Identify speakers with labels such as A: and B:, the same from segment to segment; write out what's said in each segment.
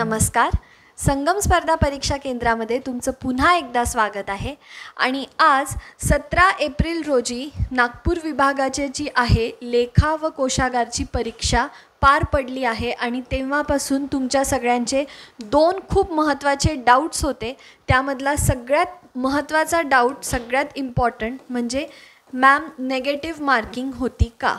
A: नमस्कार. संगम स्पर्धा परीक्षा केंद्रामध्ये तुमचं पुन्हा एकदा स्वागत आहे. आणि आज 17 एप्रिल रोजी नागपूर विभागाची जी आहे लेखा व कोशागारची परीक्षा पार पडली आहे आणि तेव्हापासून तुमच्या सगळ्यांचे दोन खूप महत्त्वाचे डाऊट्स होते. त्यामधला सगळ्यात महत्त्वाचा डाऊट, सगळ्यात इम्पॉर्टंट म्हणजे मॅम नेगेटिव्ह मार्किंग होती का?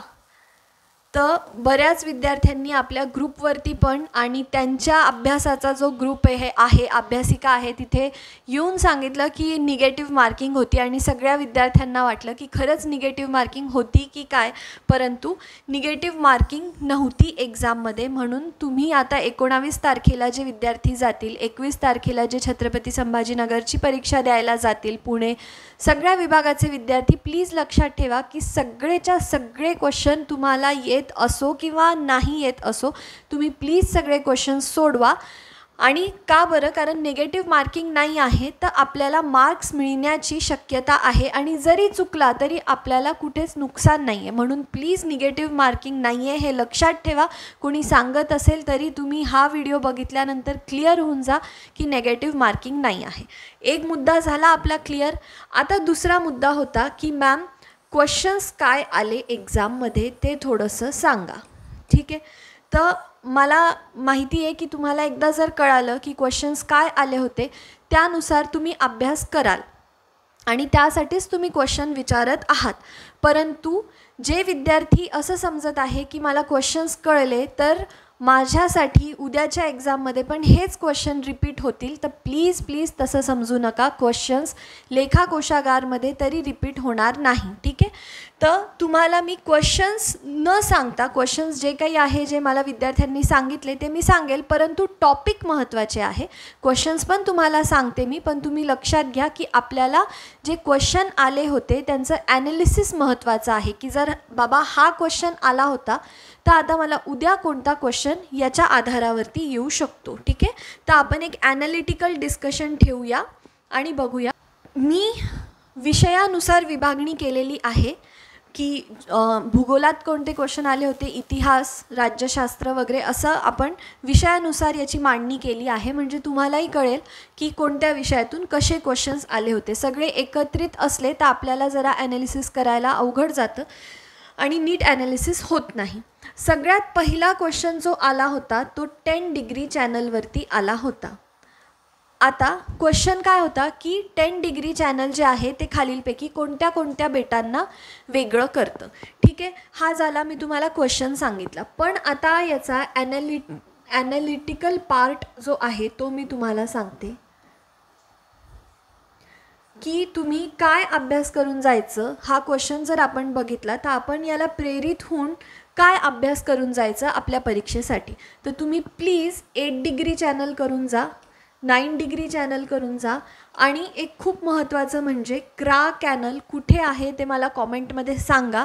A: तर बऱ्याच विद्यार्थ्यांनी आपल्या ग्रुपवरती पण आणि त्यांच्या अभ्यासाचा जो ग्रुप आहे अभ्यासिका आहे तिथे येऊन सांगितलं की निगेटिव्ह मार्किंग होती आणि सगळ्या विद्यार्थ्यांना वाटलं की खरंच निगेटिव्ह मार्किंग होती की काय, परंतु निगेटिव्ह मार्किंग नव्हती एक्झाममध्ये. म्हणून तुम्ही आता 19 तारखेला जे विद्यार्थी जातील, 21 तारखेला जे छत्रपती संभाजीनगरची परीक्षा द्यायला जातील, पुणे सगळ्या विभागाचे विद्यार्थी प्लीज लक्षात ठेवा की सगळेच्या सगळे क्वेश्चन तुम्हाला येत असो किंवा नाही येत असो, तुम्ही प्लीज सगळे क्वेश्चन्स सोडवा. आणि का बरं? कारण निगेटिव्ह मार्किंग नाही आहे तर आपल्याला मार्क्स मिळण्याची शक्यता आहे आणि जरी चुकला तरी आपल्याला कुठेच नुकसान नाही आहे. म्हणून प्लीज निगेटिव्ह मार्किंग नाही आहे हे लक्षात ठेवा. कोणी सांगत असेल तरी तुम्ही हा व्हिडिओ बघितल्यानंतर क्लिअर होऊन जा की निगेटिव्ह मार्किंग नाही आहे. एक मुद्दा झाला आपला क्लिअर. आता दुसरा मुद्दा होता की मॅम क्वेश्चन्स काय आले एक्झाममध्ये ते थोडंसं सांगा. ठीक आहे, तर मला माहिती आहे की तुम्हाला एकदा जर कळालं की क्वेश्चन्स काय आले होते त्यानुसार तुम्ही अभ्यास कराल आणि त्यासाठीच तुम्ही क्वेश्चन विचारत आहात. परंतु जे विद्यार्थी असं समजत आहे की मला क्वेश्चन्स कळले तर माझ्यासाठी उद्याच्या एक्झाममध्ये पण हेच क्वेश्चन रिपीट होतील, तर प्लीज प्लीज तसं समजू नका. क्वेश्चन्स लेखा कोशागारमध्ये तरी रिपीट होणार नाही. ठीक आहे, तर तुम्हाला मी क्वेश्चन्स न सांगता, क्वेश्चन्स जे काही आहे जे मला विद्यार्थ्यांनी सांगितले ते मी सांगेल, परंतु टॉपिक महत्त्वाचे आहे. क्वेश्चन्स पण तुम्हाला सांगते मी, पण तुम्ही लक्षात घ्या की आपल्याला जे क्वेश्चन आले होते त्यांचं ॲनालिसिस महत्त्वाचं आहे की जर बाबा हा क्वेश्चन आला होता तर आता मला उद्या कोणता क्वेश्चन याच्या आधारावरती येऊ शकतो. ठीक आहे, तर आपण एक ॲनालिटिकल डिस्कशन ठेवूया आणि बघूया. मी विषयानुसार विभागणी केलेली आहे की भूगोलात कोणते क्वेश्चन आले होते, इतिहास, राज्यशास्त्र वगैरे असं आपण विषयानुसार याची मांडणी केली आहे. म्हणजे तुम्हालाही कळेल की कोणत्या विषयातून कसे क्वेश्चन्स आले होते. सगळे एकत्रित असले तर आपल्याला जरा ॲनालिसिस करायला अवघड जातं आणि नीट ॲनालिसिस होत नाही. सगळ्यात पहिला क्वेश्चन जो आला होता तो 10 डिग्री चॅनलवरती आला होता. आता क्वेश्चन काय होता की 10 डिग्री चॅनल जे आहे ते खालीलपैकी कोणत्या कोणत्या बेटांना वेगळं करतं. ठीक आहे, हा झाला मी तुम्हाला क्वेश्चन सांगितला. पण आता याचा ॲनालिटिकल पार्ट जो आहे तो मी तुम्हाला सांगते की तुम्ही काय अभ्यास करून जायचं. हा क्वेश्चन जर आपण बघितला तर आपण याला प्रेरित होऊन काय अभ्यास करून जायचं आपल्या परीक्षेसाठी. तर तुम्ही प्लीज 8 डिग्री चॅनल करून जा, 9 डिग्री चॅनल करून जा आणि एक खूप महत्त्वाचं म्हणजे क्राक कॅनल कुठे आहे ते मला कॉमेंटमध्ये सांगा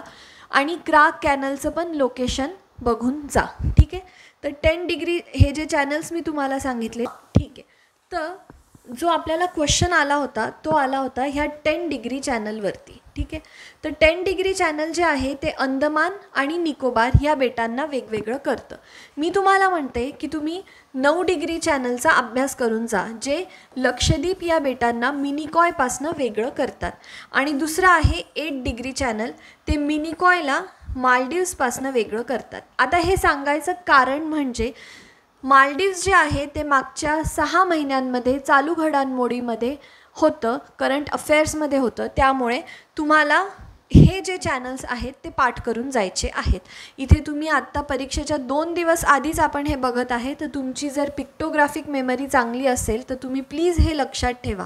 A: आणि क्राक कॅनलचं पण लोकेशन बघून जा. ठीक आहे, तर 10 डिग्री हे जे चॅनल्स मी तुम्हाला सांगितले. ठीक आहे, तर जो आपल्याला क्वेश्चन आला होता तो आला होता ह्या 10 डिग्री चॅनलवरती. ठीक आहे, तर 10 डिग्री चॅनल जे आहे ते अंदमान आणि निकोबार या बेटांना वेगवेगळं करतं. मी तुम्हाला म्हणते की तुम्ही 9 डिग्री चॅनलचा अभ्यास करून जा जे लक्षद्वीप या बेटांना मिनिकॉयपासनं वेगळं करतात. आणि दुसरं आहे 8 डिग्री चॅनल, ते मिनिकॉयला मालदीव्सपासनं वेगळं करतात. आता हे सांगायचं कारण म्हणजे मालदीव्स जे आहे ते मागच्या 6 महिन्यांमध्ये चालू घडामोडीमध्ये होतं, करंट अफेअर्समध्ये होतं. त्यामुळे तुम्हाला हे जे चॅनल्स आहेत ते पाठ करून जायचे आहेत. इथे तुम्ही आत्ता परीक्षेच्या 2 दिवस आधीच आपण हे बघत आहे, तर तुमची जर पिक्टोग्राफिक मेमरी चांगली असेल तर तुम्ही प्लीज हे लक्षात ठेवा.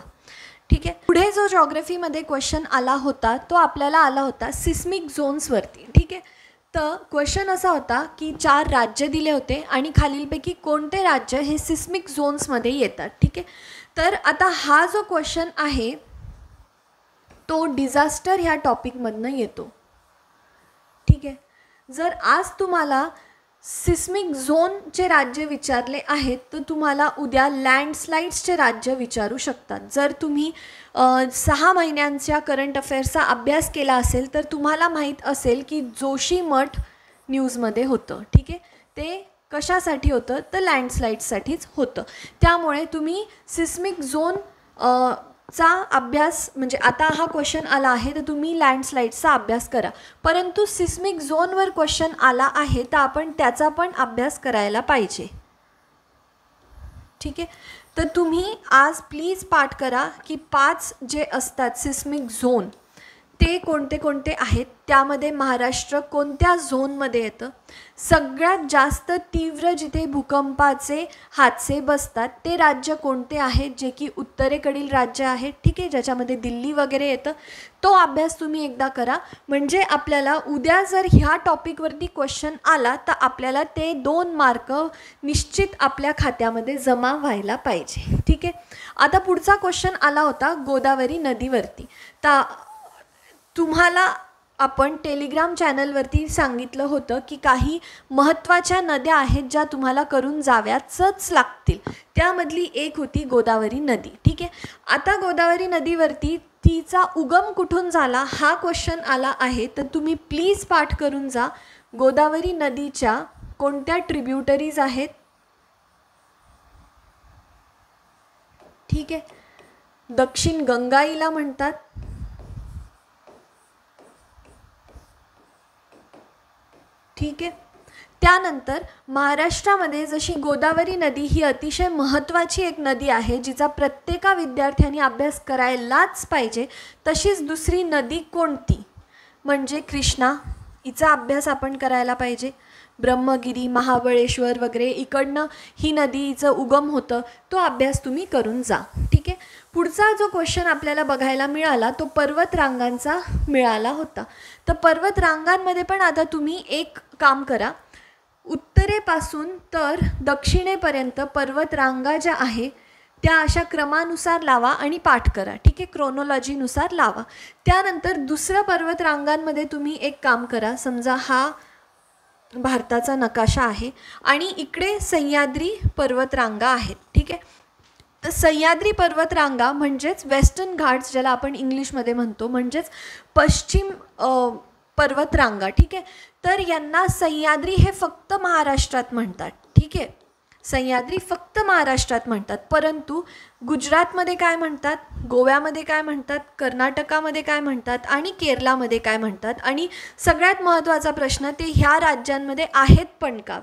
A: ठीक आहे, पुढे जो जॉग्रफीमध्ये क्वेश्चन आला होता तो आपल्याला आला होता सिस्मिक झोन्सवरती. ठीक आहे, तर क्वेश्चन असा होता की 4 राज्य दिले होते आणि खालीलपैकी कोणते राज्य हे सिस्मिक झोन्समध्ये येतात. ठीक आहे, तर आता हा जो क्वेश्चन आहे तो डिझास्टर ह्या टॉपिकमधनं येतो. ठीक आहे, जर आज तुम्हाला सिस्मिक झोनचे राज्य विचारले आहेत तर तुम्हाला उद्या लँडस्लाईड्सचे राज्य विचारू शकतात. जर तुम्ही 6 महिन्यांच्या करंट अफेअर्सचा अभ्यास केला असेल तर तुम्हाला माहीत असेल की जोशीमठ न्यूजमध्ये होतं. ठीक आहे, ते कशासाठी होतं? तर लँडस्लाईड्ससाठीच होतं. त्यामुळे तुम्ही सिस्मिक झोन चा अभ्यास, म्हणजे आता हा क्वेश्चन आला आहे तर तुम्ही लँडस्लाईड्सचा अभ्यास करा. परंतु सिस्मिक झोनवर क्वेश्चन आला आहे तर आपण त्याचा पण अभ्यास करायला पाहिजे. ठीक आहे, तर तुम्ही आज प्लीज पाठ करा की 5 जे असतात सिस्मिक झोन ते कोणते कोणते आहेत, त्यामध्ये महाराष्ट्र कोणत्या झोनमध्ये येतं, सगळ्यात जास्त तीव्र जिथे भूकंपाचे हादसे बसतात ते राज्य कोणते आहेत, जे की उत्तरेकडील राज्य आहे. ठीक आहे, ज्याच्यामध्ये दिल्ली वगैरे येतं. तो अभ्यास तुम्ही एकदा करा, म्हणजे आपल्याला उद्या जर ह्या टॉपिकवरती क्वेश्चन आला तर आपल्याला ते 2 मार्क निश्चित आपल्या खात्यामध्ये जमा व्हायला पाहिजे. ठीक आहे, आता पुढचा क्वेश्चन आला होता गोदावरी नदीवरती. तर तुम्हाला आपण टेलिग्राम चॅनलवरती सांगितलं होतं की काही महत्त्वाच्या नद्या आहेत ज्या तुम्हाला करून जाव्याच लागतील. त्यामधली एक होती गोदावरी नदी. ठीक आहे, आता गोदावरी नदीवरती तिचा उगम कुठून झाला हा क्वेश्चन आला आहे, तर तुम्ही प्लीज पाठ करून जा. गोदावरी नदीच्या कोणत्या ट्रिब्युटरीज आहेत? ठीक आहे, दक्षिण गंगाईला म्हणतात, ठीक आहे. त्यानंतर महाराष्ट्रामध्ये जशी गोदावरी नदी ही अतिशय महत्त्वाची एक नदी आहे जिचा प्रत्येका विद्यार्थ्यांनी अभ्यास करायलाच पाहिजे, तशीच दुसरी नदी कोणती? म्हणजे कृष्णा, हिचा अभ्यास आपण करायला पाहिजे. ब्रह्मगिरी, महाबळेश्वर वगैरे इकडनं ही नदीचं उगम होतं, तो अभ्यास तुम्ही करून जा. ठीक आहे, पुढचा जो क्वेश्चन आपल्याला बघायला मिळाला तो पर्वतरांगांचा मिळाला होता. तर पर्वतरांगांमध्ये पण आता तुम्ही एक काम करा, उत्तरेपासून तर दक्षिणेपर्यंत पर्वतरांगा ज्या आहे त्या अशा क्रमानुसार लावा आणि पाठ करा. ठीक आहे, क्रोनॉलॉजीनुसार लावा. त्यानंतर दुसरं पर्वतरांगांमध्ये तुम्ही एक काम करा, समजा हा भारताचा नकाशा आहे आणि इकडे सह्याद्री पर्वतरांगा आहेत. ठीक आहे, तर सह्याद्री पर्वतरांगा म्हणजेच वेस्टर्न घाट्स ज्याला आपण इंग्लिशमध्ये म्हणतो, म्हणजेच पश्चिम पर्वतरांगा. ठीक आहे, तर यांना सह्याद्री हे फक्त महाराष्ट्रात म्हणतात. ठीक आहे, सह्याद्री फक्त महाराष्ट्रात म्हणतात, परंतु गुजरातमध्ये काय म्हणतात, गोव्यामध्ये काय म्हणतात, कर्नाटकामध्ये काय म्हणतात आणि केरलामध्ये काय म्हणतात, आणि सगळ्यात महत्त्वाचा प्रश्न, ते ह्या राज्यांमध्ये आहेत पण का?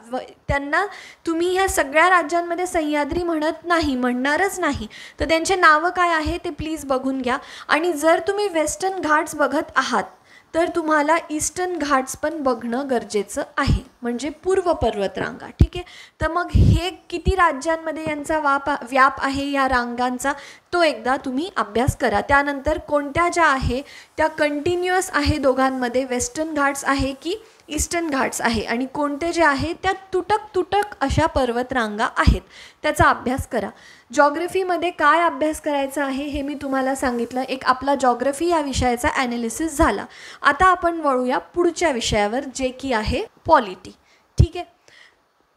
A: त्यांना तुम्ही ह्या सगळ्या राज्यांमध्ये सह्याद्री म्हणणारच नाही, तर त्यांचे नावं काय आहे ते प्लीज बघून घ्या. आणि जर तुम्ही वेस्टर्न घाट्स बघत आहात तर तुम्हाला ईस्टर्न घाट्स पण बघणं गरजेचं आहे, म्हणजे पूर्व पर्वतरांगा. ठीक आहे, तर मग हे किती राज्यांमध्ये यांचा व्याप आहे या रांगांचा, तो एकदा तुम्ही अभ्यास करा. त्यानंतर कोणत्या ज्या आहे त्या कंटिन्युअस आहे दोघांमध्ये, वेस्टर्न घाट्स आहे की ईस्टर्न घाट्स आहे, आणि कोणते जे आहे त्या तुटक अशा पर्वतरांगा आहेत, त्याचा अभ्यास करा. जॉग्रफीमध्ये काय अभ्यास करायचा आहे हे मी तुम्हाला सांगितलं. एक आपला जॉग्रफी या विषयाचा ॲनालिसिस झाला. आता आपण वळूया पुढच्या विषयावर, जे की आहे पॉलिटी. ठीक आहे,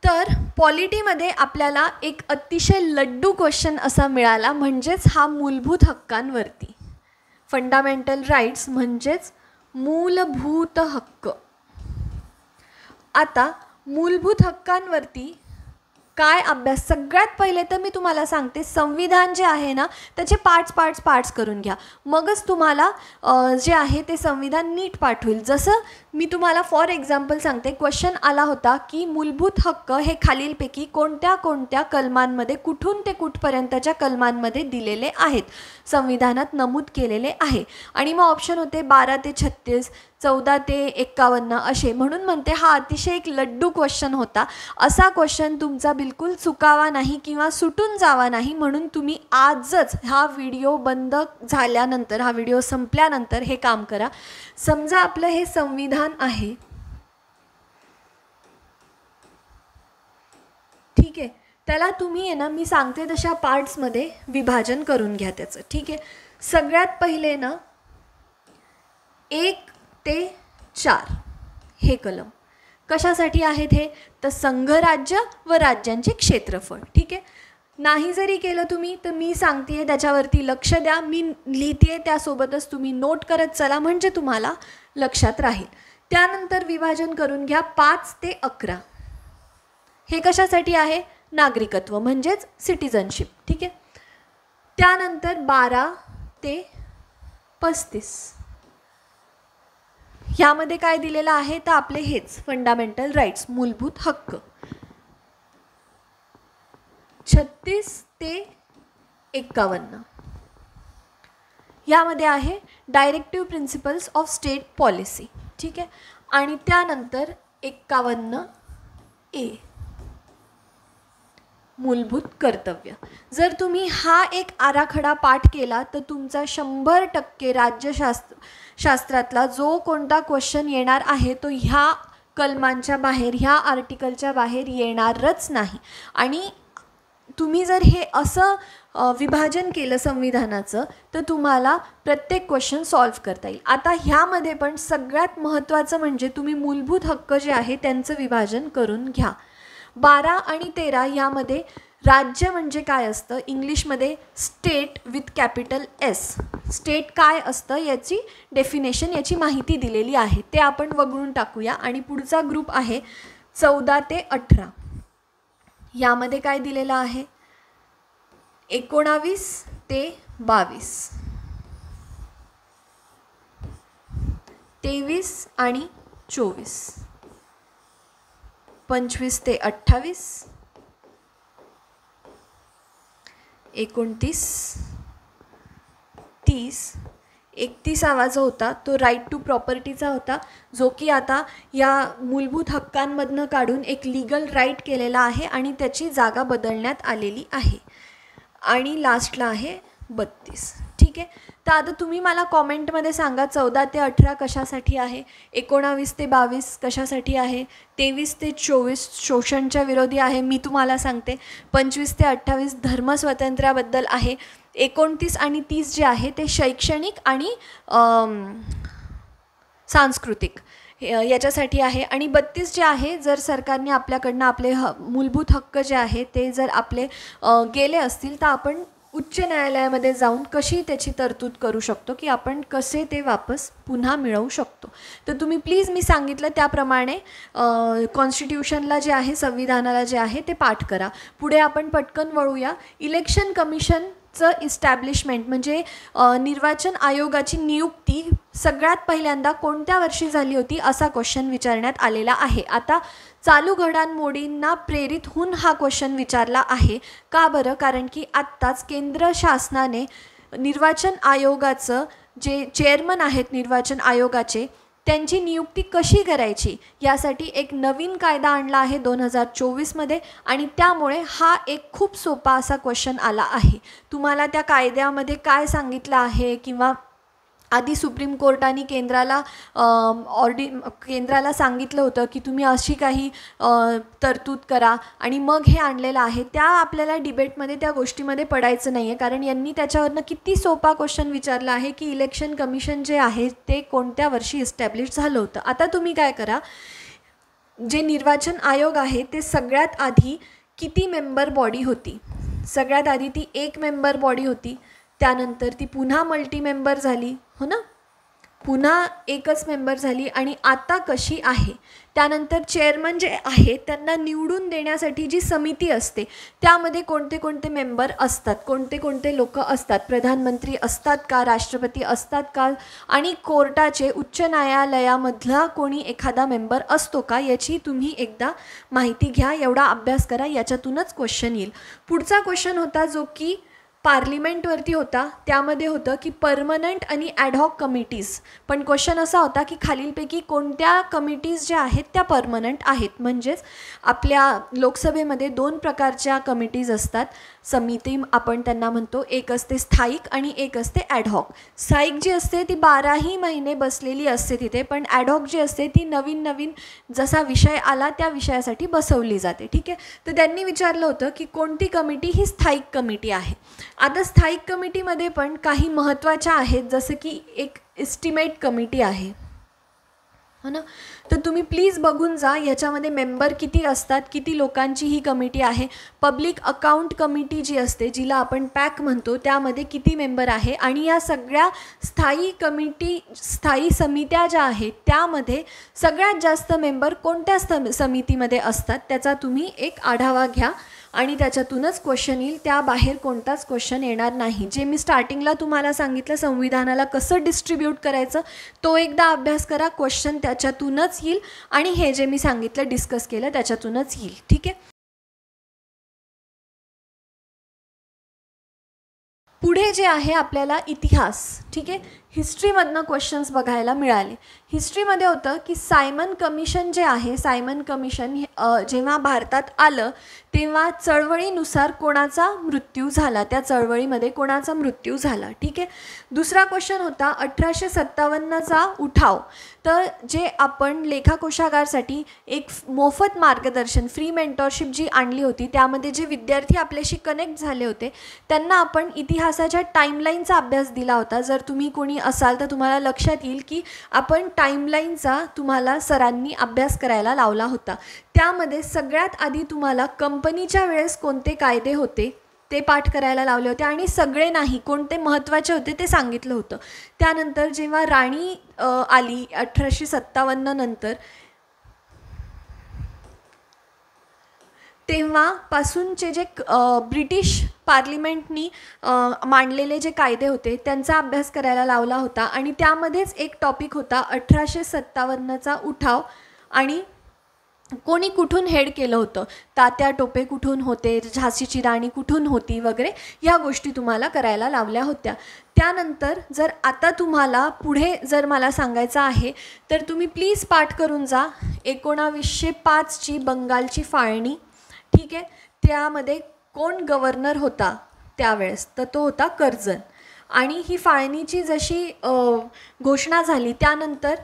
A: तर पॉलिटीमध्ये आपल्याला एक अतिशय लड्डू क्वेश्चन असा मिळाला, म्हणजेच हा मूलभूत हक्कांवरती, फंडामेंटल राईट्स म्हणजेच मूलभूत हक्क. आता मूलभूत हक्कांवरती काय अभ्यास, सगळ्यात पहिले तर मी तुम्हाला सांगते, संविधान जे आहे ना त्याचे पार्ट्स करून घ्या, मगच तुम्हाला जे आहे ते संविधान नीट पाठ होईल. जसं मी तुम्हाला फॉर एक्झाम्पल सांगते, क्वेश्चन आला होता की मूलभूत हक्क हे खालीलपैकी कोणत्या कोणत्या कलमांमध्ये, कुठून ते कुठपर्यंतच्या कलमांमध्ये दिलेले आहेत, संविधानात नमूद केलेले आहे. आणि मग ऑप्शन होते 12 ते 36, 14 ते 51 असे. म्हणून म्हणते हा अतिशय एक लड्डू क्वेश्चन होता. असा क्वेश्चन तुमचा बिलकुल चुकावा नाही किंवा सुटून जावा नाही, म्हणून तुम्ही आजच हा व्हिडिओ बंद झाल्यानंतर, हा व्हिडिओ संपल्यानंतर हे काम करा. समजा आपलं हे संविधान आहे, ठीक आहे, त्याला तुम्ही आहे ना, मी सांगते तशा पार्ट्समध्ये विभाजन करून घ्या त्याचं. ठीक आहे, सगळ्यात पहिले ना 1 ते 4 हे कलम कशासाठी आहेत हे, तर संघ राज्य व राज्यांचे क्षेत्रफळ. ठीक आहे, नाही जरी केलं तुम्ही तर मी सांगते त्याच्यावरती लक्ष द्या, मी लिहिते त्यासोबतच तुम्ही नोट करत चला, म्हणजे तुम्हाला लक्षात राहील. त्यानंतर विभाजन करून घ्या 5 ते 11. हे कशासाठी आहे? नागरिकत्व म्हणजेच सिटिझनशिप. ठीक आहे. त्यानंतर 12 ते 35 ह्यामध्ये काय दिलेलं आहे? तर आपले हेच फंडामेंटल राईट्स, मूलभूत हक्क. 36 ते 51 यामध्ये आहे directive principles of state policy. ठीक आहे. आणि त्यानंतर 51A मूलभूत कर्तव्य. जर तुम्ही हा एक आराखडा पाठ केला तर तुमचा 100% राज्यशास्त्रातला जो कोणता क्वेश्चन येणार आहे तो ह्या कलमांच्या बाहेर, ह्या आर्टिकलच्या बाहेर येणारच नाही. आणि तुम्ही जर हे असं विभाजन केलं संविधानाचं तर तुम्हाला प्रत्येक क्वेश्चन सॉल्व्ह करता येईल. आता ह्यामध्ये पण सगळ्यात महत्त्वाचं म्हणजे तुम्ही मूलभूत हक्क जे आहे त्यांचं विभाजन करून घ्या. 12 आणि 13 यामध्ये राज्य म्हणजे काय असतं? इंग्लिशमध्ये state with capital S. State काय असतं याची डेफिनेशन, याची माहिती दिलेली आहे. ते आपण वगळून टाकूया. आणि पुढचा ग्रुप आहे 14 ते 18. यामध्ये काय दिलेलं आहे? 19 ते 22, 23 आणि 24, 25 ते 28, 29, 30. 31वा जो होता तो राईट टू प्रॉपर्टीचा होता, जो की आता या मूलभूत हक्कांमधनं काढून एक लीगल राईट केलेला आहे आणि त्याची जागा बदलण्यात आलेली आहे. आणि लास्टला आहे 32. ठीक आहे. तर आता तुम्ही मला कॉमेंटमध्ये सांगा 14 ते 18 कशासाठी आहे, 19 ते 22 कशासाठी आहे, 23 ते 24 शोषणच्या विरोधी आहे, मी तुम्हाला सांगते. 25 ते 28 धर्मस्वातंत्र्याबद्दल आहे. 29 आणि 30 जे आहे ते शैक्षणिक आणि सांस्कृतिक याच्यासाठी आहे. आणि 32 जे आहे, जर सरकारने आपल्याकडनं आपले मूलभूत हक्क जे आहे ते जर आपले गेले असतील तर आपण उच्च न्यायालयामध्ये जाऊन कशी त्याची तरतूद करू शकतो, की आपण कसे ते वापस पुन्हा मिळवू शकतो. तर तुम्ही प्लीज मी सांगितलं त्याप्रमाणे कॉन्स्टिट्यूशनला जे आहे, संविधानाला जे आहे ते पाठ करा. पुढे आपण पटकन वळूया. इलेक्शन कमिशनचं इस्टॅब्लिशमेंट म्हणजे निर्वाचन आयोगाची नियुक्ती सगळ्यात पहिल्यांदा कोणत्या वर्षी झाली होती असा क्वेश्चन विचारण्यात आलेला आहे. आता चालू घडामोडींना प्रेरित होऊन हा क्वेश्चन विचारला आहे. का बरं? कारण की आत्ताच केंद्र शासनाने निर्वाचन आयोगाचं जे चेअरमन आहेत निर्वाचन आयोगाचे, त्यांची नियुक्ती कशी करायची यासाठी एक नवीन कायदा आणला आहे 2024मध्ये. आणि त्यामुळे हा एक खूप सोपा असा क्वेश्चन आला आहे. तुम्हाला त्या कायद्यामध्ये काय सांगितलं आहे, किंवा आधी सुप्रीम कोर्टाने केंद्राला सांगितलं होतं की तुम्ही अशी काही तरतूद करा आणि मग हे आणलेलं आहे. त्या आपल्याला डिबेटमध्ये त्या गोष्टीमध्ये पडायचं नाही आहे, कारण यांनी त्याच्यावरनं किती सोपा क्वेश्चन विचारला आहे की इलेक्शन कमिशन जे आहे ते कोणत्या वर्षी इस्टॅब्लिश झालं होतं. आता तुम्ही काय करा, जे निर्वाचन आयोग आहे ते सगळ्यात आधी किती मेंबर बॉडी होती? सगळ्यात आधी ती 1 मेंबर बॉडी होती. त्यानंतर ती पुन्हा मल्टी मेंबर झाली, हो ना, पुन्हा एकच मेंबर झाली. आणि आता कशी आहे? त्यानंतर चेअरमन जे आहे त्यांना निवडून देण्यासाठी जी समिती असते त्यामध्ये कोणते कोणते मेंबर असतात, कोणते कोणते लोक असतात, प्रधानमंत्री असतात का, राष्ट्रपती असतात का, आणि कोर्टाचे उच्च न्यायालयामधला कोणी एखादा मेंबर असतो का, याची तुम्ही एकदा माहिती घ्या. एवढा अभ्यास करा, याच्यातूनच क्वेश्चन येईल. पुढचा क्वेश्चन होता जो की पार्लिमेंटवरती होता. त्यामध्ये होतं की परमनंट आणि ॲडहॉक कमिटीज. पण क्वेश्चन असा होता की खालीलपैकी कोणत्या कमिटीज ज्या आहेत त्या परमनंट आहेत. म्हणजेच आपल्या लोकसभेमध्ये 2 प्रकारच्या कमिटीज असतात, समिती आपण त्यांना म्हणतो. एक असते स्थायिक आणि एक असते ॲडहॉक. स्थायिक जी असते ती 12ही महिने बसलेली असते तिथे, पण ॲडहॉक जी असते ती नवीन नवीन जसा विषय आला त्या विषयासाठी बसवली जाते. ठीक आहे. तर त्यांनी विचारलं होतं की कोणती कमिटी ही स्थायिक कमिटी आहे. आता स्थायिक कमिटीमध्ये पण काही महत्त्वाच्या आहेत, जसं की एक एस्टिमेट कमिटी आहे. हो ना. तर तुम्ही प्लीज बघून जा ह्याच्यामध्ये मेंबर किती असतात, किती लोकांची ही कमिटी आहे. पब्लिक अकाउंट कमिटी जी असते, जिला आपण पॅक म्हणतो, त्यामध्ये किती मेंबर आहे. आणि या सगळ्या स्थायी समित्या ज्या आहेत त्यामध्ये सगळ्यात जास्त मेंबर कोणत्या समितीमध्ये असतात त्याचा तुम्ही एक आढावा घ्या आणि त्याच्यातूनच क्वेश्चन येईल. त्याबाहेर कोणताच क्वेश्चन येणार नाही. जे मी स्टार्टिंगला तुम्हाला सांगितलं संविधानाला कसं डिस्ट्रीब्यूट करायचं तो एकदा अभ्यास करा. क्वेश्चन त्याच्यातूनच येईल आणि हे जे मी सांगितलं डिस्कस केलं त्याच्यातूनच येईल. ठीक आहे. पुढे जे आहे आपल्याला इतिहास, ठीक आहे, हिस्ट्रीमधनं क्वेश्चन्स बघायला मिळाले. हिस्ट्रीमध्ये होतं की सायमन कमिशन जे आहे, सायमन कमिशन जेव्हा भारतात आलं तेव्हा चळवळीनुसार कोणाचा मृत्यू झाला, त्या चळवळीमध्ये कोणाचा मृत्यू झाला. ठीक आहे. दुसरा क्वेश्चन होता 1857चा उठाव. तर जे आपण लेखाकोशागारसाठी एक मोफत मार्गदर्शन, फ्री मेंटॉरशिप जी आणली होती, त्यामध्ये जे विद्यार्थी आपल्याशी कनेक्ट झाले होते त्यांना आपण इतिहासाच्या टाईमलाईनचा अभ्यास दिला होता. जर तुम्ही कोणी असाल तर तुम्हाला लक्षात येईल की आपण टाईमलाईनचा तुम्हाला सरांनी अभ्यास करायला लावला होता. त्यामध्ये सगळ्यात आधी तुम्हाला कंपनीच्या वेळेस कोणते कायदे होते ते पाठ करायला लावले होते आणि सगळे नाही, कोणते महत्त्वाचे होते ते सांगितलं होतं. त्यानंतर जेव्हा राणी आली 1857 नंतर, तेव्हापासूनचे जे ब्रिटिश पार्लिमेंटनी मांडलेले जे कायदे होते त्यांचा अभ्यास करायला लावला होता. आणि त्यामध्येच एक टॉपिक होता 1857चा उठाव आणि कोणी कुठून हेड केलं होतं, तात्या टोपे कुठून होते, झाशीची राणी कुठून होती वगैरे, ह्या गोष्टी तुम्हाला करायला लावल्या होत्या. त्यानंतर जर आता तुम्हाला पुढे जर मला सांगायचं आहे तर तुम्ही प्लीज पाठ करून जा 1905ची बंगालची फाळणी. ठीक आहे. त्यामध्ये कोण गव्हर्नर होता त्यावेळेस, तर तो होता कर्जन. आणि ही फाळणीची जशी घोषणा झाली त्यानंतर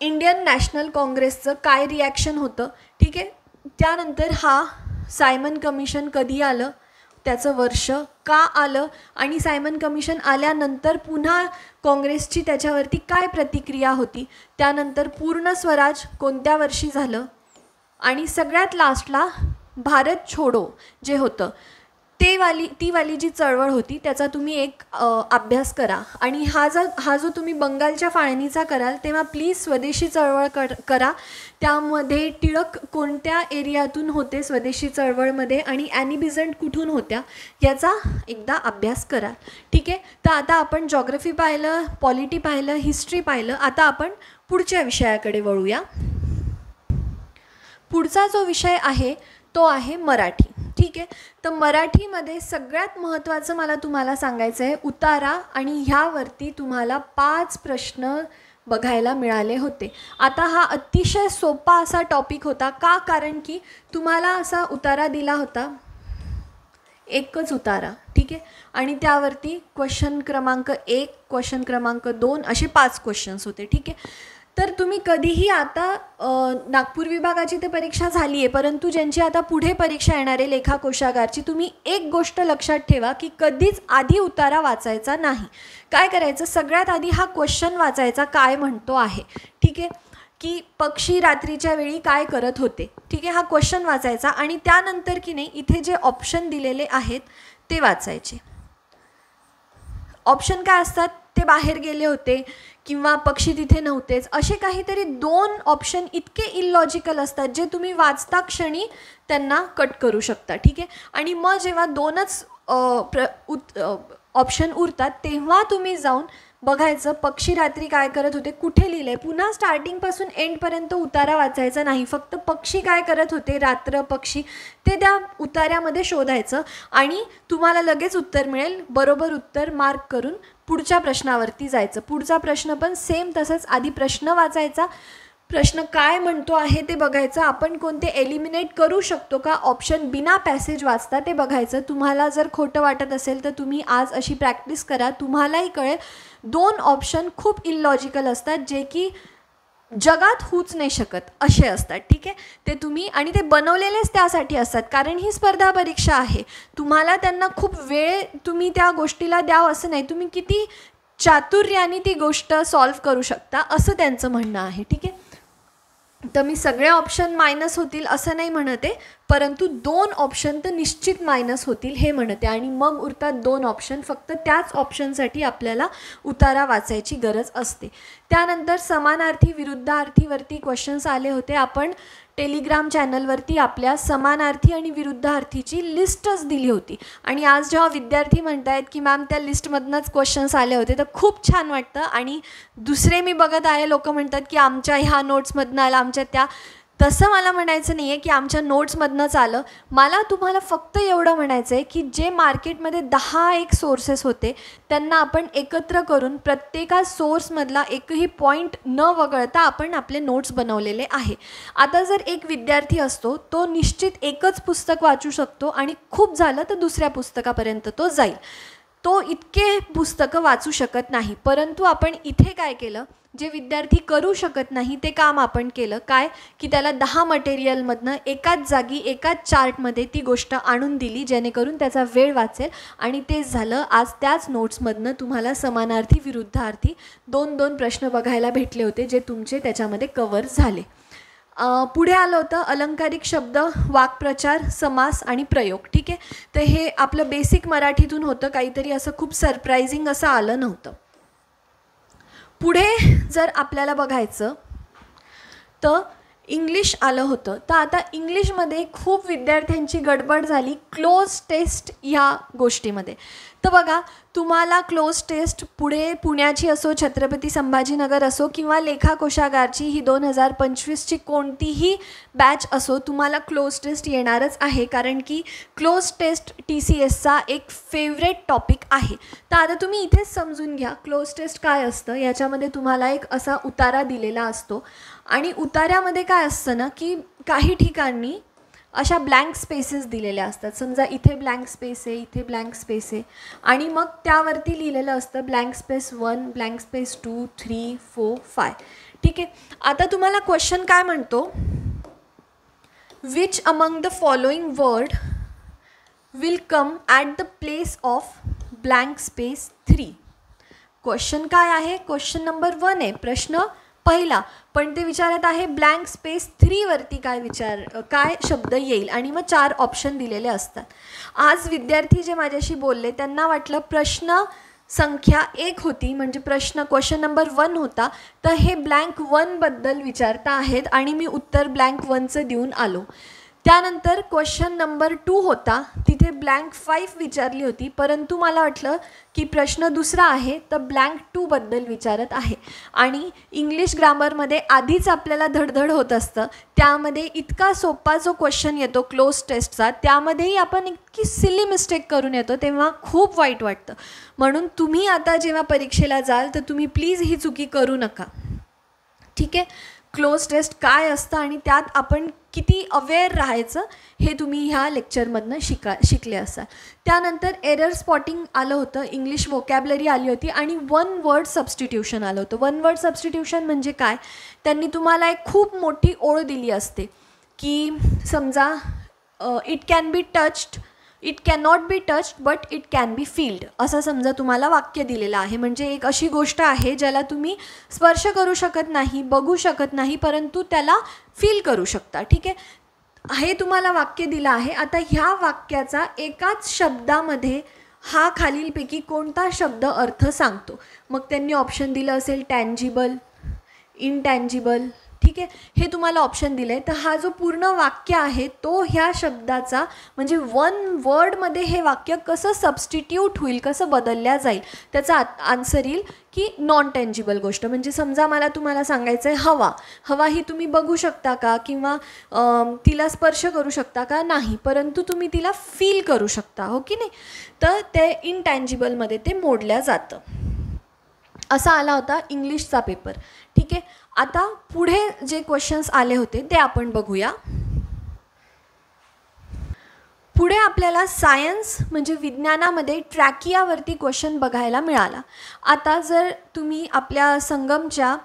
A: इंडियन नॅशनल काँग्रेसचं काय रिॲक्शन होतं. ठीक आहे. त्यानंतर हा सायमन कमिशन कधी आलं, त्याचं वर्ष का आलं आणि सायमन कमिशन आल्यानंतर पुन्हा काँग्रेसची त्याच्यावरती काय प्रतिक्रिया होती. त्यानंतर पूर्ण स्वराज कोणत्या वर्षी झालं आणि सगळ्यात लास्टला भारत छोडो जे होतं ती वाली जी चळवळ होती त्याचा तुम्ही एक अभ्यास करा. आणि हा जो तुम्ही बंगालच्या फाळणीचा कराल तेव्हा प्लीज स्वदेशी चळवळ करा. त्यामध्ये टिळक कोणत्या एरियातून होते स्वदेशी चळवळमध्ये आणि ॲनी बिझंट कुठून होत्या याचा एकदा अभ्यास करा. ठीक आहे. तर आता आपण जॉग्रफी पाहिलं, पॉलिटी पाहिलं, हिस्ट्री पाहिलं. आता आपण पुढच्या विषयाकडे वळूया. पुढचा जो विषय आहे तो आहे मराठी. ठीक आहे. तर मराठीमध्ये सगळ्यात महत्त्वाचं मला तुम्हाला सांगायचं आहे उतारा, आणि ह्यावरती तुम्हाला 5 प्रश्न बघायला मिळाले होते. आता हा अतिशय सोपा असा टॉपिक होता. का? कारण की तुम्हाला असा उतारा दिला होता, एकच उतारा. ठीक आहे. आणि त्यावरती क्वेश्चन क्रमांक 1, क्वेश्चन क्रमांक 2 असे 5 क्वेश्चन्स होते. ठीक आहे. तर तुम्ही कधीही आता नागपूर विभागाची तर परीक्षा झाली आहे, परंतु ज्यांची आता पुढे परीक्षा येणार आहे लेखाकोशागारची, तुम्ही एक गोष्ट लक्षात ठेवा की कधीच आधी उतारा वाचायचा नाही. काय करायचं, सगळ्यात आधी हा क्वेश्चन वाचायचा काय म्हणतो आहे. ठीक आहे. की पक्षी रात्रीच्या वेळी काय करत होते. ठीक आहे. हा क्वेश्चन वाचायचा आणि त्यानंतर की नाही इथे जे ऑप्शन दिलेले आहेत ते वाचायचे. ऑप्शन काय असतात, ते बाहेर गेले होते किंवा पक्षी तिथे नव्हतेच, असे काहीतरी 2 ऑप्शन इतके इलॉजिकल असतात जे तुम्ही वाचता क्षणी त्यांना कट करू शकता. ठीक आहे. आणि मग जेव्हा 2च ऑप्शन उरतात तेव्हा तुम्ही जाऊन बघायचं पक्षी रात्री काय करत होते, कुठे लिहिलं आहे. पुन्हा स्टार्टिंगपासून एंडपर्यंत उतारा वाचायचा नाही, फक्त पक्षी काय करत होते, रात्र पक्षी, ते त्या उतार्यामध्ये शोधायचं आणि तुम्हाला लगेच उत्तर मिळेल. बरोबर उत्तर मार्क करून पुढच्या प्रश्नावरती जायचं. पुढचा प्रश्न पण सेम तसंच, आधी प्रश्न वाचायचा, प्रश्न काय म्हणतो आहे ते बघायचं, आपण कोणते एलिमिनेट करू शकतो का ऑप्शन बिना पॅसेज वाचता ते बघायचं. तुम्हाला जर खोटं वाटत असेल तर तुम्ही आज अशी प्रॅक्टिस करा, तुम्हालाही कळेल. 2 ऑप्शन खूप इलॉजिकल असतात जे की जगात होऊच नाही शकत असे असतात. ठीक आहे. ते तुम्ही, आणि ते बनवलेलेच त्यासाठी असतात कारण ही स्पर्धा परीक्षा आहे. तुम्हाला त्यांना खूप वेळ तुम्ही त्या गोष्टीला द्यावं असं नाही. तुम्ही किती चातुर्याने ती गोष्ट सॉल्व्ह करू शकता असं त्यांचं म्हणणं आहे. ठीक आहे, तर मी सगळे ऑप्शन मायनस होतील असं नाही म्हणते, परंतु 2 ऑप्शन तर निश्चित मायनस होतील हे म्हणते. आणि मग उरतात 2 ऑप्शन, फक्त त्याच ऑप्शनसाठी आपल्याला उतारा वाचायची गरज असते. त्यानंतर समानार्थी विरुद्धार्थीवरती क्वेश्चन्स आले होते. आपण टेलिग्राम चॅनलवरती आपल्या समानार्थी आणि विरुद्धार्थीची लिस्टच दिली होती. आणि आज जेव्हा विद्यार्थी म्हणत आहेत की मॅम त्या लिस्टमधनंच क्वेश्चन्स आले होते, तर खूप छान वाटतं. आणि दुसरे मी बघत आहे लोक म्हणतात की आमच्या ह्या नोट्समधनं आलं, आमच्या त्या. तसं मला म्हणायचं नाही आहे की आमच्या नोट्समधनंच आलं. मला तुम्हाला फक्त एवढं म्हणायचं आहे की जे मार्केटमध्ये 10 सोर्सेस होते त्यांना आपण एकत्र करून प्रत्येका सोर्समधला एकही पॉईंट न वगळता आपण आपले नोट्स बनवलेले आहे. आता जर एक विद्यार्थी असतो तो निश्चित एकच पुस्तक वाचू शकतो आणि खूप झालं तर दुसऱ्या पुस्तकापर्यंत तो जाईल. तो इतके पुस्तकं वाचू शकत नाही. परंतु आपण इथे काय केलं, जे विद्यार्थी करू शकत नाही ते काम आपण केलं काय, की त्याला 10 मटेरियलमधनं एकाच जागी एकाच चार्टमध्ये ती गोष्ट आणून दिली, जेणेकरून त्याचा वेळ वाचेल. आणि तेच झालं. आज त्याच नोट्समधनं तुम्हाला समानार्थी विरुद्धार्थी 2 प्रश्न बघायला भेटले होते, जे तुमचे त्याच्यामध्ये कवर झाले. पुढे आलं होतं अलंकारिक शब्द, वाक्प्रचार, समास आणि प्रयोग. ठीक आहे, तर हे आपलं बेसिक मराठीतून होतं, काहीतरी असं खूप सरप्रायझिंग असं आलं नव्हतं. पुढे जर आपल्याला बघायचं तर इंग्लिश आलं होतं. तर आता इंग्लिशमध्ये खूप विद्यार्थ्यांची गडबड झाली क्लोज टेस्ट ह्या गोष्टीमध्ये. तर बघा, तुम्हाला क्लोज टेस्ट पुढे पुण्याची असो, छत्रपती संभाजीनगर असो किंवा लेखा कोशागारची ही 2025ची कोणतीही बॅच असो, तुम्हाला क्लोज टेस्ट येणारच आहे. कारण की क्लोज टेस्ट TCSचा एक फेवरेट टॉपिक आहे. तर आता तुम्ही इथेच समजून घ्या क्लोज टेस्ट काय असतं. याच्यामध्ये तुम्हाला एक असा उतारा दिलेला असतो आणि उतार्यामध्ये काय असतं ना, की काही ठिकाणी अशा ब्लँक स्पेसेस दिलेल्या असतात. समजा इथे ब्लँक स्पेस आहे, इथे ब्लँक स्पेस आहे आणि मग त्यावरती लिहिलेलं असतं ब्लँक स्पेस 1, ब्लँक स्पेस 2, 3, 4, 5. ठीक आहे, आता तुम्हाला क्वेश्चन काय म्हणतो, which among the following word will come at the place of blank space 3. Question काय आहे, क्वेश्चन नंबर 1 आहे, प्रश्न पहिला. पण ते विचारत आहे ब्लँक स्पेस 3 वरती काय शब्द येईल आणि मग 4 ऑप्शन दिलेले असतात. आज विद्यार्थी जे माझ्याशी बोलले त्यांना वाटलं प्रश्न संख्या 1 होती, म्हणजे क्वेश्चन नंबर 1 होता, तर हे ब्लँक 1 बद्दल विचारता आहेत आणि मी उत्तर ब्लँक 1चं देऊन आलो. त्यानंतर क्वेश्चन नंबर 2 होता, तिथे ब्लँक 5 विचारली होती, परंतु मला वाटलं की प्रश्न दुसरा आहे तर ब्लँक 2 बद्दल विचारत आहे. आणि इंग्लिश ग्रामरमध्ये आधीच आपल्याला धडधड होत असतं, त्यामध्ये इतका सोपा जो क्वेश्चन येतो क्लोज टेस्टचा, त्यामध्येही आपण इतकी सिली मिस्टेक करून येतो, तेव्हा खूप वाईट वाटतं. म्हणून तुम्ही आता जेव्हा परीक्षेला जाल तर तुम्ही प्लीज ही चुकी करू नका. ठीक आहे, क्लोज टेस्ट काय असतं आणि त्यात आपण किती अवेअर राहायचं हे तुम्ही ह्या लेक्चरमधनं शिकले असाल. त्यानंतर एरर स्पॉटिंग आलं होतं, इंग्लिश वोकॅबलरी आली होती आणि 1 वर्ड सबस्टिट्यूशन आलं होतं. 1 वर्ड सबस्टिट्यूशन म्हणजे काय, त्यांनी तुम्हाला एक खूप मोठी ओळ दिली असते की समजा it can be touched, it can not be touched but it can be field, असं समजा तुम्हाला वाक्य दिलेलं आहे. म्हणजे एक अशी गोष्ट आहे ज्याला तुम्ही स्पर्श करू शकत नाही, बघू शकत नाही, परंतु त्याला फील करू शकता. ठीक आहे, हे तुम्हाला वाक्य दिलं आहे. आता ह्या वाक्याचा एकाच शब्दामध्ये हा खालीलपैकी कोणता शब्द अर्थ सांगतो. मग त्यांनी ऑप्शन दिलं असेल टँजिबल, इनटँजिबल. ठीक आहे, हे तुम्हाला ऑप्शन दिलं आहे. तर हा जो पूर्ण वाक्य आहे तो ह्या शब्दाचा म्हणजे 1 वर्डमध्ये हे वाक्य कसं सबस्टिट्यूट होईल, कसं बदलल्या जाईल, त्याचा आन्सर येईल की नॉन टँजिबल गोष्ट. म्हणजे समजा मला तुम्हाला सांगायचं आहे हवा, हवा ही तुम्ही बघू शकता का किंवा तिला स्पर्श करू शकता का, नाही, परंतु तुम्ही तिला फील करू शकता, हो की नाही. तर ते इनटँजिबलमध्ये ते मोडल्या जातं. असा आला होता इंग्लिशचा पेपर. ठीक आहे, आता पुढे जे क्वेश्चन्स आले होते ते आपण बघूया. पुढे आपल्याला सायन्स म्हणजे विज्ञानामध्ये ट्रॅकियावरती क्वेश्चन बघायला मिळाला. आता जर तुम्ही आपल्या संगमच्या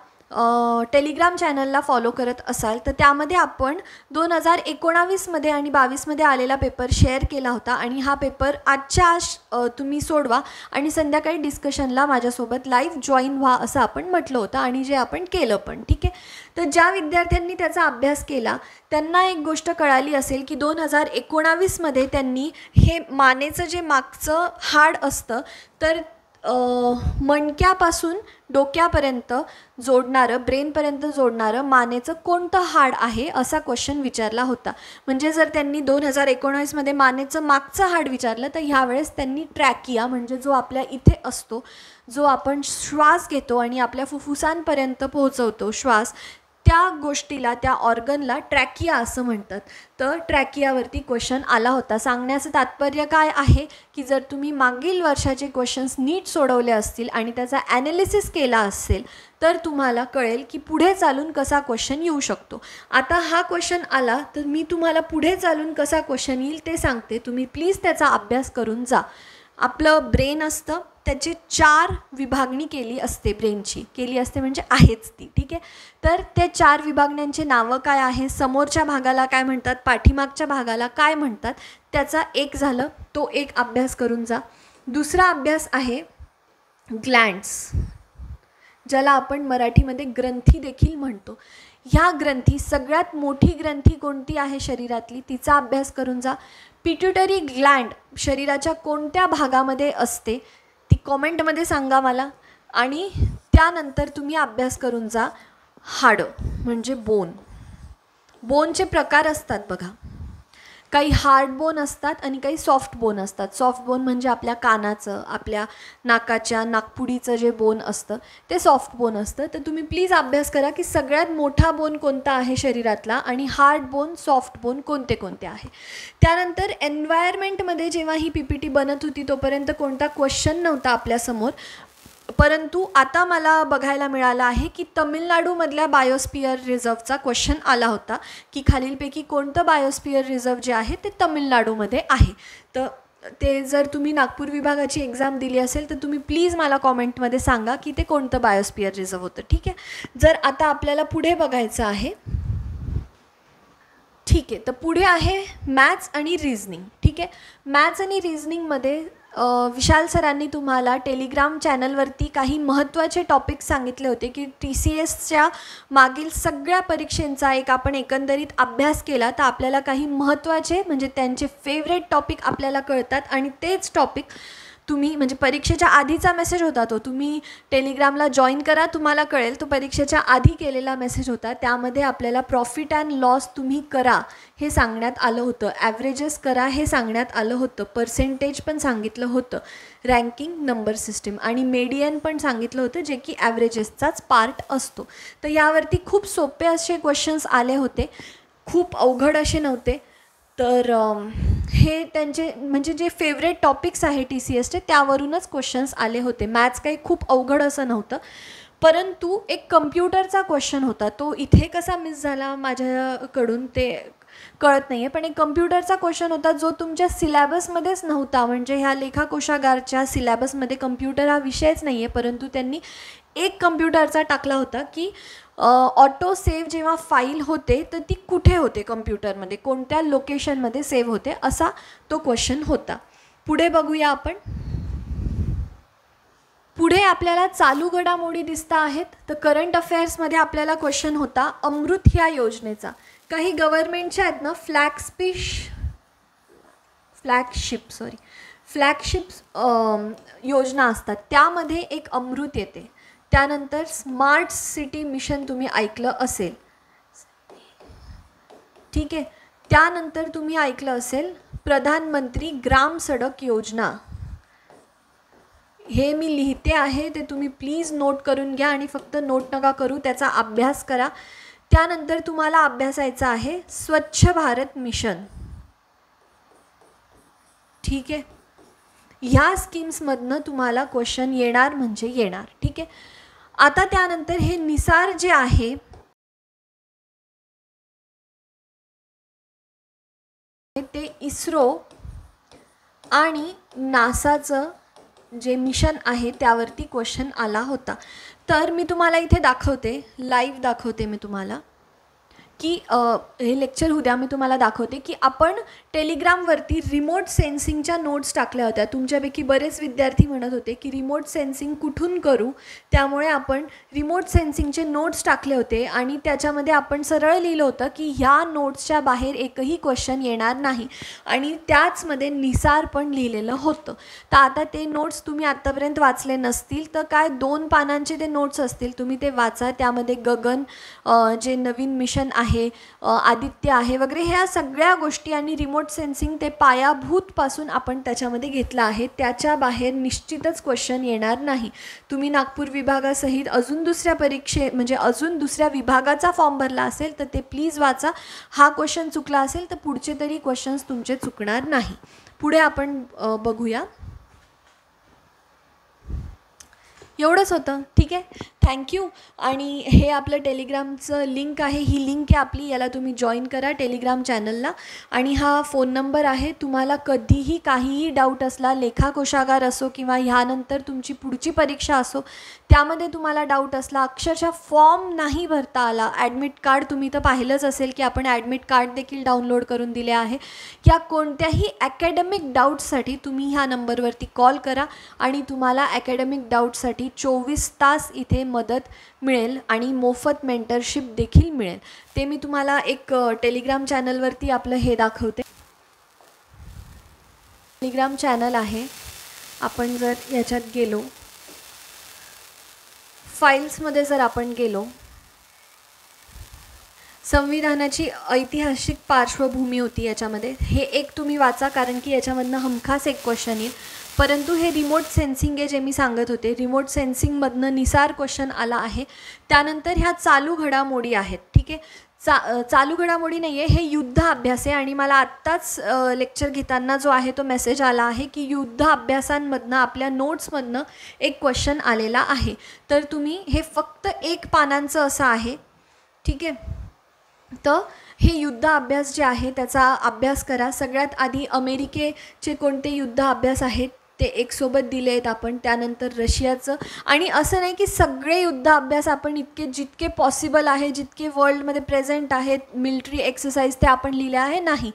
A: टेलिग्राम चॅनलला फॉलो करत असाल तर त्यामध्ये आपण 2019मध्ये आणि 22मध्ये आलेला पेपर शेअर केला होता आणि हा पेपर आजच्या आज तुम्ही सोडवा आणि संध्याकाळी डिस्कशनला माझ्यासोबत लाईव्ह जॉईन व्हा असं आपण म्हटलं होतं आणि जे आपण केलं पण. ठीक आहे. तर ज्या विद्यार्थ्यांनी त्याचा अभ्यास केला त्यांना एक गोष्ट कळाली असेल की 2019मध्ये त्यांनी हे मानेचं जे मागचं हाड असतं तर मणक्यापासून डोक्यापर्यंत जोडणारं ब्रेनपर्यंत जोडणारं मानेचं कोणतं हाड आहे असा क्वेश्चन विचारला होता. म्हणजे जर त्यांनी 2019मध्ये मानेचं मागचं हाड विचारलं तर ह्यावेळेस त्यांनी ट्रॅकिया म्हणजे जो आपल्या इथे असतो, जो आपण श्वास घेतो आणि आपल्या फुफ्फुसांपर्यंत पोहोचवतो श्वास, त्या गोष्टीला त्या ऑर्गनला ट्रॅकिया असं म्हणतात. तर ट्रॅकियावरती क्वेश्चन आला होता. सांगण्याचं तात्पर्य काय आहे की जर तुम्ही मागील वर्षाचे क्वेश्चन्स नीट सोडवले असतील आणि त्याचा ॲनालिसिस केला असेल तर तुम्हाला कळेल की पुढे चालून कसा क्वेश्चन येऊ शकतो. आता हा क्वेश्चन आला तर मी तुम्हाला पुढे चालून कसा क्वेश्चन येईल ते सांगते. तुम्ही प्लीज त्याचा अभ्यास करून जा. आपलं ब्रेन असतं त्याची 4 विभागणी केली असते, ब्रेनची केली असते म्हणजे आहेच ती. ठीक आहे. तर ते 4 विभागण्यांचे नावं काय आहे, समोरच्या भागाला काय म्हणतात, पाठीमागच्या भागाला काय म्हणतात, त्याचा एक झालं, तो एक अभ्यास करून जा. दुसरा अभ्यास आहे ग्लँड्स, ज्याला आपण मराठीमध्ये ग्रंथी देखील म्हणतो. ह्या ग्रंथी, सगळ्यात मोठी ग्रंथी कोणती आहे शरीरातली तिचा अभ्यास करून जा. पिट्युटरी ग्लँड शरीराच्या कोणत्या भागामध्ये असते ती कॉमेंटमध्ये सांगा मला. आणि त्यानंतर तुम्ही अभ्यास करून जा हाडं म्हणजे बोनचे प्रकार असतात बघा. काही हार्ड बोन असतात आणि काही सॉफ्ट बोन असतात. सॉफ्ट बोन म्हणजे आपल्या कानाचं, आपल्या नाकाच्या नाकपुडीचं जे बोन असतं ते सॉफ्ट बोन असतं. तर तुम्ही प्लीज अभ्यास करा की सगळ्यात मोठा बोन कोणता आहे शरीरातला आणि हार्ड बोन, सॉफ्ट बोन कोणते कोणते आहे. त्यानंतर एन्व्हायरमेंटमध्ये जेव्हा ही PPT बनत होती तोपर्यंत कोणता क्वेश्चन नव्हता आपल्यासमोर, परंतु आता मला बघायला मिळालं आहे की तमिळनाडूमधल्या बायोस्फिअर रिझर्वचा क्वेश्चन आला होता की खालीलपैकी कोणतं बायोस्फिअर रिझर्व जे आहे ते तमिळनाडूमध्ये आहे. तर ते जर तुम्ही नागपूर विभागाची एक्झाम दिली असेल तर तुम्ही प्लीज मला कॉमेंटमध्ये सांगा की ते कोणतं बायोस्फिअर रिझर्व होतं. ठीक आहे. जर आता आपल्याला पुढे बघायचं आहे, ठीक आहे, तर पुढे आहे मॅथ्स आणि रिझनिंग. ठीक आहे. मॅथ्स आणि रिझनिंगमध्ये विशाल सरांनी तुम्हाला टेलिग्राम चॅनलवरती काही महत्त्वाचे टॉपिक्स सांगितले होते की TCSच्या मागील सगळ्या परीक्षांचा एक आपण एकंदरीत अभ्यास केला तर आपल्याला काही महत्त्वाचे म्हणजे त्यांचे फेवरेट टॉपिक आपल्याला कळतात आणि तेच टॉपिक तुम्ही म्हणजे परीक्षेच्या आधीचा मेसेज होता तो, तुम्ही टेलिग्रामला जॉईन करा तुम्हाला कळेल. तो परीक्षेच्या आधी केलेला मेसेज होता. त्यामध्ये आपल्याला प्रॉफिट अँड लॉस तुम्ही करा हे सांगण्यात आलं होतं, ॲव्हरेजेस करा हे सांगण्यात आलं होतं, पर्सेंटेज पण सांगितलं होतं, रँकिंग नंबर सिस्टीम आणि मेडियन पण सांगितलं होतं जे की ॲव्हरेजेसचाच पार्ट असतो. तर यावरती खूप सोपे असे क्वेश्चन्स आले होते, खूप अवघड असे नव्हते. तर हे त्यांचे म्हणजे जे फेवरेट टॉपिक्स आहे TCSचे त्यावरूनच क्वेश्चन्स आले होते. मॅथ्स काही खूप अवघड असं नव्हतं, परंतु एक कम्प्युटरचा क्वेश्चन होता. तो इथे कसा मिस झाला माझ्याकडून ते कळत नाही आहे, पण एक कम्प्युटरचा क्वेश्चन होता जो तुमच्या सिलॅबसमध्येच नव्हता. म्हणजे ह्या लेखा कोशागारच्या सिलॅबसमध्ये कम्प्युटर हा विषयच नाही आहे, परंतु त्यांनी एक कम्प्युटरचा टाकला होता की ऑटो सेव्ह जेव्हा फाईल होते तर ती कुठे होते कम्प्युटरमध्ये, कोणत्या लोकेशनमध्ये सेव्ह होते, असा तो क्वेश्चन होता. पुढे बघूया आपण. पुढे आपल्याला चालू घडामोडी दिसता आहेत. तर करंट अफेअर्समध्ये आपल्याला क्वेश्चन होता अमृत ह्या योजनेचा. काही गव्हर्नमेंटच्या आहेत ना फ्लॅगशिप्स योजना असतात, त्यामध्ये एक अमृत येते. त्यानंतर स्मार्ट सिटी मिशन तुम्ही ऐकलं असेल. ठीक आहे. त्यानंतर तुम्ही ऐकलं असेल प्रधानमंत्री ग्राम सडक योजना. हे मी लिहिते आहे ते तुम्ही प्लीज नोट करून घ्या आणि फक्त नोट नका करू, त्याचा अभ्यास करा. त्यानंतर तुम्हाला अभ्यासायचं आहे स्वच्छ भारत मिशन. ठीक आहे. ह्या स्कीम्समधनं तुम्हाला क्वेश्चन येणार म्हणजे येणार. ठीक आहे. आता त्यानंतर हे निसार जे आहे ते इस्रो आणि नासाचं जे मिशन आहे त्यावरती क्वेश्चन आला होता. तर मी तुम्हाला इथे दाखवते, लाईव्ह दाखवते मी तुम्हाला की हे लेक्चर उद्या मी तुम्हाला दाखवते की आपण टेलिग्रामवरती रिमोट सेन्सिंगच्या नोट्स टाकल्या होत्या. तुमच्यापैकी बरेच विद्यार्थी म्हणत होते की रिमोट सेन्सिंग कुठून करू, त्यामुळे आपण रिमोट सेन्सिंगचे नोट्स टाकले होते आणि त्याच्यामध्ये आपण सरळ लिहिलं होतं की ह्या नोट्सच्या बाहेर एकही क्वेश्चन येणार नाही आणि त्याचमध्ये निसार पण लिहिलेलं होतं. तर आता ते नोट्स तुम्ही आत्तापर्यंत वाचले नसतील तर काय 2 पानांचे ते नोट्स असतील, तुम्ही ते वाचा. त्यामध्ये गगन जे नवीन मिशन आहे, आदित्य आहे वगैरे, ह्या सगळ्या गोष्टी आणि रिमोट सेन्सिंग ते पायाभूतपासून आपण त्याच्यामध्ये घेतलं आहे. त्याच्या बाहेर निश्चितच क्वेश्चन येणार नाही. तुम्ही नागपूर विभागासहित अजून दुसऱ्या म्हणजे अजून दुसऱ्या विभागाचा फॉर्म भरला असेल तर ते प्लीज वाचा. हा क्वेश्चन चुकला असेल तर पुढचे तरी क्वेश्चन्स तुमचे चुकणार नाही. पुढे आपण बघूया. एवढंच होतं. ठीक आहे, थँक्यू. आणि हे आपलं टेलिग्रामचं लिंक आहे, ही लिंक आहे आपली, याला तुम्ही जॉईन करा टेलिग्राम चॅनलला. आणि हा फोन नंबर आहे. तुम्हाला कधीही काहीही डाऊट असला, लेखा कोशागार असो किंवा ह्यानंतर तुमची पुढची परीक्षा असो, त्यामध्ये तुम्हाला डाऊट असला, अक्षरशः फॉर्म नाही भरता आला, ॲडमिट कार्ड तुम्ही तर पाहिलंच असेल की आपण ॲडमिट कार्ड देखील डाउनलोड करून दिले आहे, या कोणत्याही ॲकॅडमिक डाऊटसाठी तुम्ही ह्या नंबरवरती कॉल करा आणि तुम्हाला ॲकॅडमिक डाऊटसाठी 24 तास इथे मदत मिळेल आणि मोफत मेंटरशिप देखील मिळेल. ते मी तुम्हाला एक टेलिग्राम चॅनलवरती आपलं हे दाखवते. टेलिग्राम चॅनल आहे. आपण जर याच्यात गेलो, फाईल्समध्ये जर आपण गेलो, संविधानाची ऐतिहासिक पार्श्वभूमी होती याच्यामध्ये, हे एक तुम्ही वाचा कारण की याच्यामधनं हमखास एक क्वेश्चन येईल. परंतु हे रिमोट सेन्सिंग आहे जे मी सांगत होते, रिमोट सेन्सिंगमधनं निसार क्वेश्चन आला आहे. त्यानंतर ह्या चालू घडामोडी आहेत. ठीक आहे, चालू घडामोडी नाही आहे, हे युद्ध अभ्यास आहे. आणि मला आत्ताच लेक्चर घेताना जो आहे तो मेसेज आला आहे की युद्ध अभ्यासांमधनं आपल्या नोट्समधनं एक क्वेश्चन आलेला आहे. तर तुम्ही हे फक्त 1 पानांचं असं आहे. ठीक आहे, तर हे युद्ध अभ्यास जे आहे त्याचा अभ्यास करा. सगळ्यात आधी अमेरिकेचे कोणते युद्ध अभ्यास आहेत ते एक सोबत दिले आहेत आपण, त्यानंतर रशियाचं. आणि असं नाही की सगळे युद्ध अभ्यास आपण जितके पॉसिबल आहे, जितके वर्ल्डमध्ये प्रेझेंट आहेत मिलिटरी एक्सरसाइज, ते आपण लिहिले आहे नाही.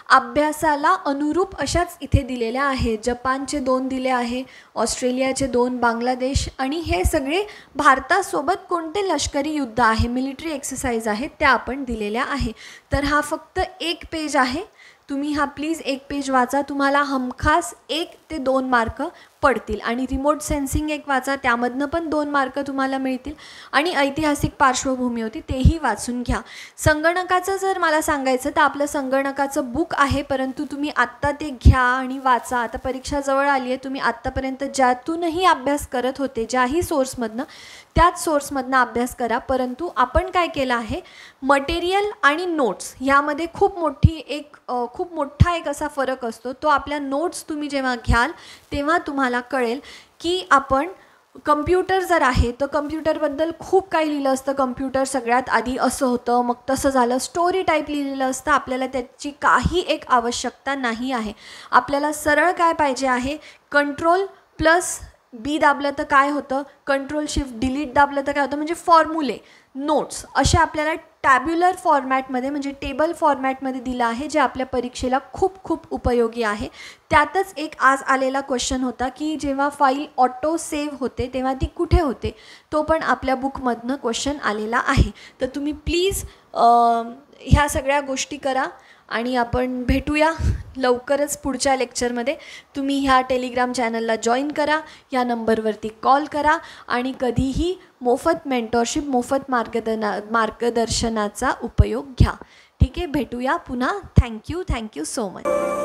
A: अभ्यासाला अनुरूप अशाच इथे दिलेल्या आहेत. जपानचे 2 दिले आहे, ऑस्ट्रेलियाचे 2, बांगलादेश, आणि हे सगळे भारतासोबत कोणते लष्करी युद्ध आहे, मिलिटरी एक्सरसाइज आहेत, त्या आपण दिलेल्या आहे. तर हा फक्त 1 पेज आहे. तुम्ही हा प्लीज 1 पेज वाचा. तुम्हाला हमखास 1 ते 2 मार्क पडतील. आणि रिमोट सेन्सिंग 1 वाचा, त्यामधनं पण 2 मार्क तुम्हाला मिळतील. आणि ऐतिहासिक पार्श्वभूमी होती तेही वाचून घ्या. संगणकाचं जर मला सांगायचं तर आपलं संगणकाचं बुक आहे, परंतु तुम्ही आत्ता ते घ्या आणि वाचा. आता परीक्षा जवळ आली आहे. तुम्ही आत्तापर्यंत ज्यातूनही अभ्यास करत होते, ज्याही सोर्समधनं, त्याच सोर्समधनं अभ्यास करा. परंतु आपण काय केलं आहे, मटेरियल आणि नोट्स ह्यामध्ये खूप मोठा एक असा फरक असतो. तो आपल्या नोट्स तुम्ही जेव्हा घ्याल तेव्हा तुम्हाला कळेल की आपण कम्प्युटर जर आहे तर कम्प्युटरबद्दल खूप काही लिहिलं असतं. कम्प्युटर सगळ्यात आधी असं होतं, मग तसं झालं, स्टोरी टाईप लिहिलेलं असतं. आपल्याला त्याची काही एक आवश्यकता नाही आहे. आपल्याला सरळ काय पाहिजे आहे, Ctrl+B दाबलं तर काय होतं, Ctrl+Shift+Delete दाबलं तर काय होतं, म्हणजे फॉर्म्युले, नोट्स असे आपल्याला टॅब्युलर फॉर्मॅटमध्ये म्हणजे टेबल फॉर्मॅटमध्ये दिलं आहे, जे आपल्या परीक्षेला खूप खूप उपयोगी आहे. त्यातच एक आज आलेला क्वेश्चन होता की जेव्हा फाईल ऑटो सेव्ह होते तेव्हा ती कुठे होते, तो पण आपल्या बुकमधनं क्वेश्चन आलेला आहे. तर तुम्ही प्लीज ह्या सगळ्या गोष्टी करा आणि आपण भेटूया लवकरच पुढच्या लेक्चरमध्ये. तुम्ही ह्या टेलिग्राम चॅनलला जॉईन करा, या नंबरवरती कॉल करा आणि कधीही मोफत मेंटॉरशिप, मोफत मार्गदर्शनाचा उपयोग घ्या. ठीक आहे, भेटूया पुन्हा. Thank you so much.